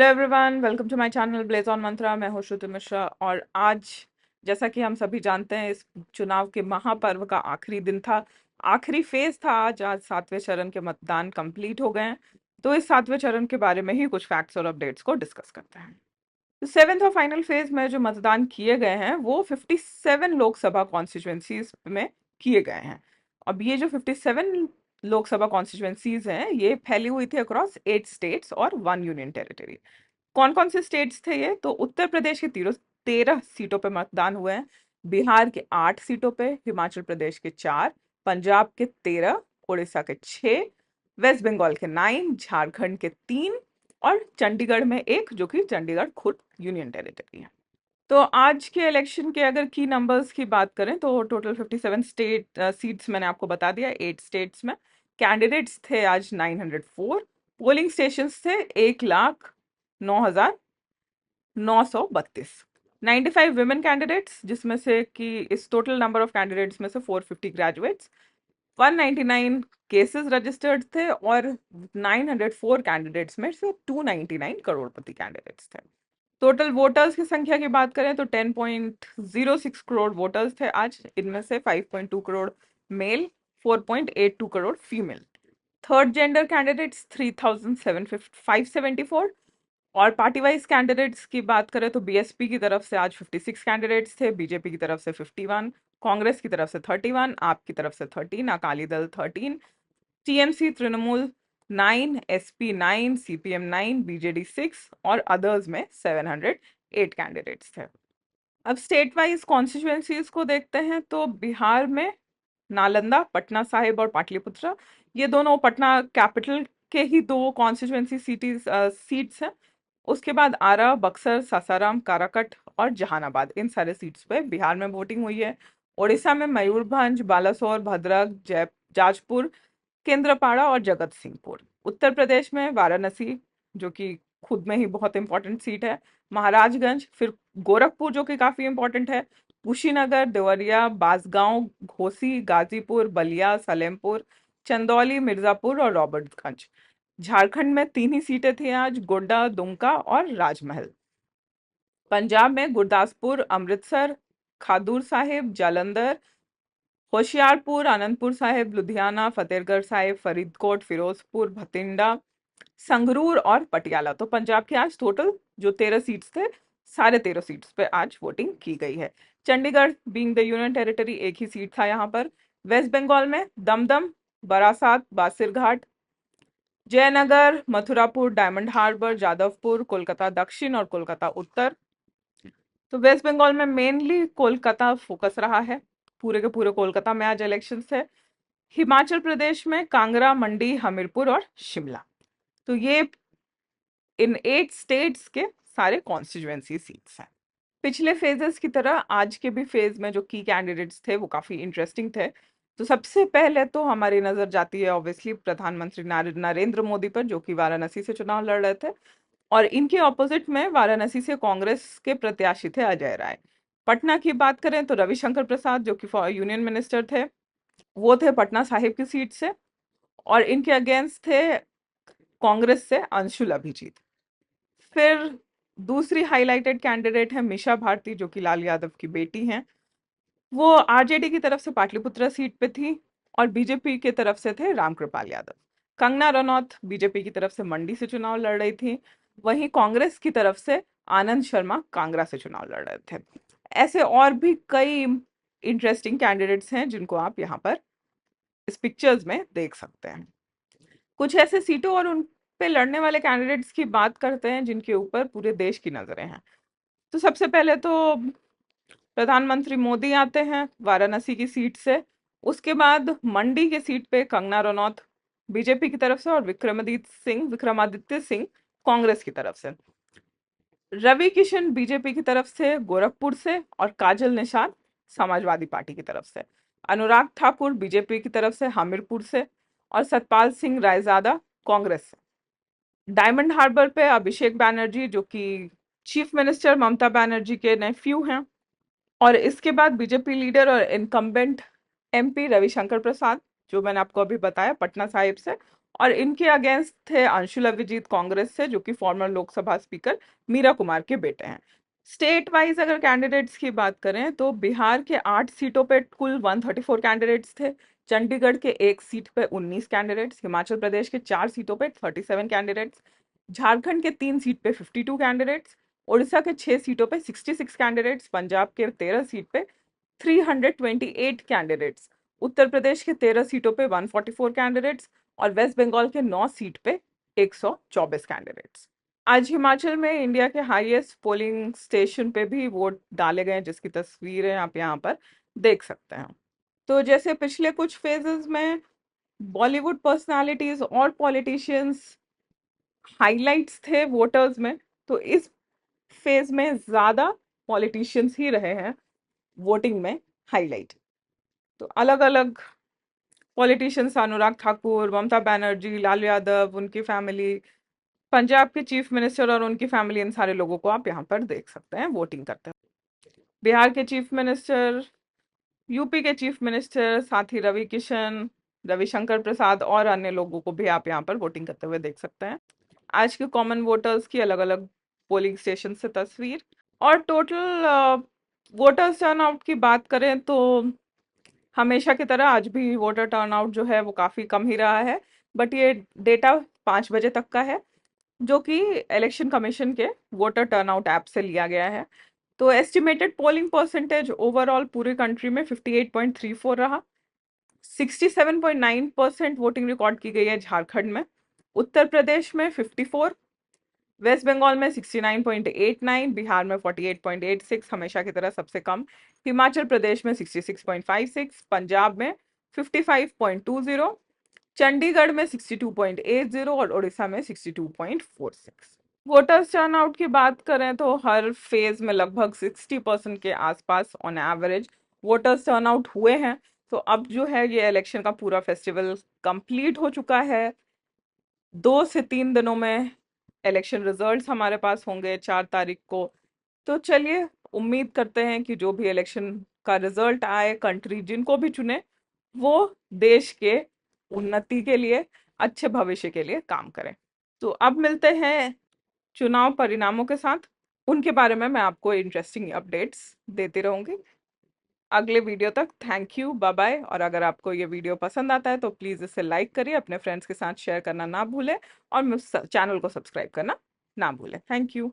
Hello everyone, welcome to my channel blaze on Mantra. मैं हूं श्रुति मिश्रा और आज जैसा कि हम सभी जानते हैं इस चुनाव के महापर्व का आखिरी दिन था, आखिरी फेज था। आज 7वें चरण के मतदान कंप्लीट हो गए हैं। तो इस 7वें चरण के बारे में ही कुछ फैक्ट्स और अपडेट्स को डिस्कस करते हैं। तो सेवेंथ और फाइनल फेज में जो मतदान किए गए हैं वो 57 लोकसभा कॉन्स्टिट्यूएंसीज में किए गए हैं। अब ये जो 57 लोकसभा कॉन्स्टिट्यूएंसीज हैं ये फैली हुई थी अक्रॉस 8 स्टेट्स और 1 यूनियन टेरिटरी। कौन कौन से स्टेट्स थे ये? तो उत्तर प्रदेश के 13 सीटों पे मतदान हुए हैं, बिहार के 8 सीटों पे, हिमाचल प्रदेश के 4, पंजाब के 13, उड़ीसा के 6, वेस्ट बंगाल के 9, झारखंड के 3 और चंडीगढ़ में 1, जो कि चंडीगढ़ खुद यूनियन टेरिटरी है। तो आज के इलेक्शन के अगर की नंबर्स की बात करें तो टोटल 57 स्टेट सीट्स मैंने आपको बता दिया। 8 स्टेट्स में कैंडिडेट्स थे आज 904, पोलिंग स्टेशंस थे 1,09,932, 95 विमेन कैंडिडेट्स, जिसमें से कि इस टोटल नंबर ऑफ कैंडिडेट्स में से 450 ग्रेजुएट्स, 199 केसेस रजिस्टर्ड थे और 904 कैंडिडेट्स में से 299 करोड़पति कैंडिडेट्स थे। टोटल वोटर्स की संख्या की बात करें तो 10.06 करोड़ वोटर्स थे आज। इनमें से 5.2 crore male, 4.82 crore female. Third gender candidates 3,574 और पार्टी वाइज कैंडिडेट्स की बात करें तो बीएसपी की तरफ से आज 56 कैंडिडेट्स थे, बीजेपी की तरफ से 51, कांग्रेस की तरफ से 31, आप की तरफ से 13, Akali Dal 13, TMC Trinamool 9, SP 9, CPM 9, BJD 6 और अदर्स में 708 कैंडिडेट्स थे। अब स्टेट वाइज कॉन्स्टिट्यूएंसीज को देखते हैं तो बिहार में नालंदा, पटना साहिब और पाटलिपुत्र, ये दोनों पटना कैपिटल के ही दो कॉन्स्टिट्यूएंसी सीट्स हैं। उसके बाद आरा, बक्सर, सासाराम, काराकट और जहानाबाद, इन सारे सीट्स पे बिहार में वोटिंग हुई है। उड़ीसा में मयूरभंज, बालासोर, भद्रक, जाजपुर, केंद्रपाड़ा और जगत सिंहपुर। उत्तर प्रदेश में वाराणसी, जो कि खुद में ही बहुत इंपॉर्टेंट सीट है, महाराजगंज, फिर गोरखपुर जो कि काफी इंपॉर्टेंट है, कुशीनगर, देवरिया, बांसगांव, घोसी, गाजीपुर, बलिया, सलेमपुर, चंदौली, मिर्जापुर और रॉबर्ट्सगंज। झारखंड में 3 ही सीटें थी आज, गोड्डा, दुमका और राजमहल। पंजाब में गुरदासपुर, अमृतसर, खादूर साहिब, जालंधर, होशियारपुर, आनंदपुर साहिब, लुधियाना, फतेहगढ़ साहिब, फरीदकोट, फिरोजपुर, भटिंडा, संगरूर और पटियाला। तो पंजाब के आज टोटल जो 13 सीट्स थे, सारे 13 सीट्स पे आज वोटिंग की गई है। Chandigarh being the union territory, एक ही सीट था यहाँ पर। वेस्ट बंगाल में दमदम, बारासात, बासिरघाट, जयनगर, मथुरापुर, डायमंड हार्बर, जादवपुर, कोलकाता दक्षिण और कोलकाता उत्तर। तो वेस्ट बंगाल में मेनली कोलकाता फोकस रहा है, पूरे के पूरे कोलकाता में आज इलेक्शन है। हिमाचल प्रदेश में कांगड़ा, मंडी, हमीरपुर और शिमला। तो ये इन 8 स्टेट्स के सारे कॉन्स्टिट्यूएंसी सीट्स हैं। पिछले फेजेस की तरह आज के भी फेज में जो की कैंडिडेट्स थे वो काफी इंटरेस्टिंग थे। तो सबसे पहले तो हमारी नजर जाती है ऑब्वियसली प्रधानमंत्री नरेंद्र मोदी पर, जो कि वाराणसी से चुनाव लड़ रहे थे। और इनके ऑपोजिट में वाराणसी से कांग्रेस के प्रत्याशी थे अजय राय। पटना की बात करें तो रविशंकर प्रसाद, जो कि यूनियन मिनिस्टर थे, वो थे पटना साहिब की सीट से। और इनके अगेंस्ट थे कांग्रेस से अंशुल अभिजीत। फिर दूसरी हाईलाइटेड कैंडिडेट है मीशा भारती, जो कि लाल यादव की बेटी हैं। वो आरजेडी की तरफ से पाटलिपुत्र सीट पे थी और बीजेपी की तरफ से थे रामकृपाल यादव। कंगना रनौत बीजेपी की तरफ से मंडी से चुनाव लड़ रही थी, वहीं कांग्रेस की तरफ से आनंद शर्मा कांगड़ा से चुनाव लड़ रहे थे। ऐसे और भी कई इंटरेस्टिंग कैंडिडेट्स हैं जिनको आप यहाँ पर इस पिक्चर्स में देख सकते हैं। कुछ ऐसे सीटों और उन पे लड़ने वाले कैंडिडेट्स की बात करते हैं जिनके ऊपर पूरे देश की नजरें हैं। तो सबसे पहले तो प्रधानमंत्री मोदी आते हैं वाराणसी की सीट से। उसके बाद मंडी के सीट पे कंगना रनौत बीजेपी की तरफ से और विक्रमादित्य सिंह कांग्रेस की तरफ से। रवि किशन बीजेपी की तरफ से गोरखपुर से और काजल निषाद समाजवादी पार्टी की तरफ से। अनुराग ठाकुर बीजेपी की तरफ से हमीरपुर से और सतपाल सिंह रायजादा कांग्रेस से। डायमंड हार्बर पे अभिषेक बैनर्जी, जो कि चीफ मिनिस्टर ममता बनर्जी के नेफ्यू हैं। और इसके बाद बीजेपी लीडर और इनकम्बेंट एमपी रविशंकर प्रसाद, जो मैंने आपको अभी बताया पटना साहिब से, और इनके अगेंस्ट थे अंशुल अभिजीत कांग्रेस से, जो कि फॉर्मर लोकसभा स्पीकर मीरा कुमार के बेटे हैं। स्टेट वाइज अगर कैंडिडेट्स की बात करें तो बिहार के 8 सीटों पे कुल 134 कैंडिडेट्स थे, चंडीगढ़ के 1 सीट पे 19 कैंडिडेट्स, हिमाचल प्रदेश के 4 सीटों पे 37 कैंडिडेट्स, झारखंड के 3 सीट पे 52 कैंडिडेट्स, उड़ीसा के 6 सीटों पे 66 कैंडिडेट्स, पंजाब के 13 सीट पे 328 कैंडिडेट्स, उत्तर प्रदेश के 13 सीटों पे 144 कैंडिडेट्स और वेस्ट बंगाल के 9 सीट पे 124 कैंडिडेट्स। आज हिमाचल में इंडिया के हाईएस्ट पोलिंग स्टेशन पे भी वोट डाले गए, जिसकी तस्वीरें आप यहाँ पर देख सकते हैं। तो जैसे पिछले कुछ फेजेस में बॉलीवुड पर्सनालिटीज और पॉलिटिशियंस हाइलाइट्स थे वोटर्स में, तो इस फेज में ज्यादा पॉलिटिशियंस ही रहे हैं वोटिंग में हाईलाइट। तो अलग अलग पॉलिटिशियंस, अनुराग ठाकुर, ममता बनर्जी, लालू यादव, उनकी फैमिली, पंजाब के चीफ मिनिस्टर और उनकी फैमिली, इन सारे लोगों को आप यहाँ पर देख सकते हैं वोटिंग करते हैं। बिहार के चीफ मिनिस्टर, यूपी के चीफ मिनिस्टर, साथ ही रवि किशन, रविशंकर प्रसाद और अन्य लोगों को भी आप यहाँ पर वोटिंग करते हुए देख सकते हैं। आज के कॉमन वोटर्स की अलग अलग पोलिंग स्टेशन से तस्वीर। और टोटल वोटर्स टर्नआउट की बात करें तो हमेशा की तरह आज भी वोटर टर्नआउट जो है वो काफी कम ही रहा है, बट ये डेटा 5 बजे तक का है, जो कि इलेक्शन कमीशन के वोटर टर्नआउट ऐप से लिया गया है। तो एस्टिमेटेड पोलिंग परसेंटेज ओवरऑल पूरी कंट्री में 58.34 रहा। 67.9% वोटिंग रिकॉर्ड की गई है झारखंड में, उत्तर प्रदेश में 54, वेस्ट बंगाल में 69.89, बिहार में 48.86, हमेशा की तरह सबसे कम, हिमाचल प्रदेश में 66.56, पंजाब में 55.20, चंडीगढ़ में 62.80 और उड़ीसा में 62.46। वोटर्स टर्नआउट की बात करें तो हर फेज में लगभग 60% के आसपास ऑन एवरेज वोटर्स टर्नआउट हुए हैं। तो अब जो है ये इलेक्शन का पूरा फेस्टिवल कंप्लीट हो चुका है। 2 से 3 दिनों में इलेक्शन रिजल्ट्स हमारे पास होंगे 4 तारीख को। तो चलिए उम्मीद करते हैं कि जो भी इलेक्शन का रिजल्ट आए, कंट्री जिनको भी चुने वो देश के उन्नति के लिए, अच्छे भविष्य के लिए काम करें। तो अब मिलते हैं चुनाव परिणामों के साथ, उनके बारे में मैं आपको इंटरेस्टिंग अपडेट्स देती रहूंगी। अगले वीडियो तक थैंक यू, बाय बाय। और अगर आपको ये वीडियो पसंद आता है तो प्लीज़ इसे लाइक करिए, अपने फ्रेंड्स के साथ शेयर करना ना भूलें और चैनल को सब्सक्राइब करना ना भूलें। Thank you.